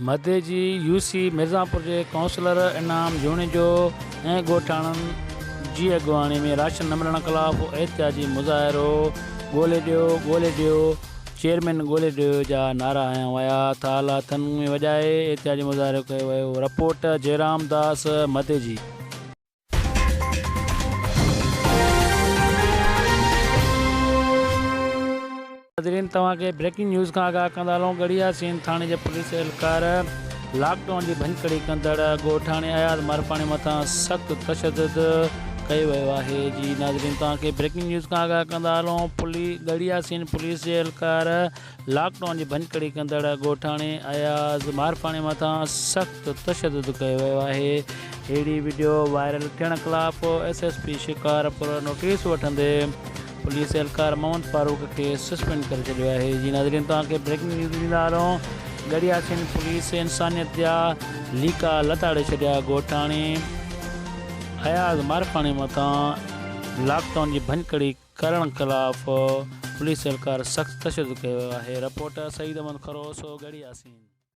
मध्य जी UC Mirzapur के counsellor इनाम जूनेजो ऐं ॻोठाणनि जी अॻुवाणी में राशन न मिलण ख़िलाफ़ एहतिजाजी मुज़ाहिरो। ॻोल्हे ॾियो चेयरमैन ॻोल्हे ॾियो जा नारा हया विया त हालातनि में वॼाए एहतिजाजी मुज़ाहिरो कयो वियो। रिपोर्ट जयराम दास मध्य जी। नाज़रीन तव्हांखे ब्रेकिंग न्यूज़ का आगाह कंदा हलूं। गड़िया सीन थाणे जे पुलिस एहलकार लॉकडाउन की भंजकड़ी कंदड़ ॻोठाणे अयाज़ मारपाणी मथां सख़्त तशद्दुद कयो वियो आहे। जी नाज़रीन तव्हांखे ब्रेकिंग न्यूज़ का आगाह कंदा हलूं। गड़िया सीन पुलिस जे एहलकार लॉकडाउन की भंजकड़ी कंदड़ ॻोठाणे अयाज़ मारपाणी मथां सख़्त तशद्दुद कयो वियो आहे। अहिड़ी वीडियो वायरल थियण ख़िलाफ़ SSP शिकारपुर नोटिस वठंदे पुलिस एहलकार मोहम्मद फारूक के सस्पेंड कर छॾियो आहे। जी नाज़रीन तव्हांखे ब्रेकिंग न्यूज़ ॾींदा हलूं। गड़िया सिंध पुलिस इंसानियत जा लीका लताड़े छॾिया। ॻोठाणे अयाज़ मारपाणी मथां लॉकडाउन की भंजकड़ी करण ख़िलाफ़ पुलिस एहलकार सख़्त तशद्दुद कयो आहे। रिपोर्टर सईद अहमद खरोस गड़िया सिंध।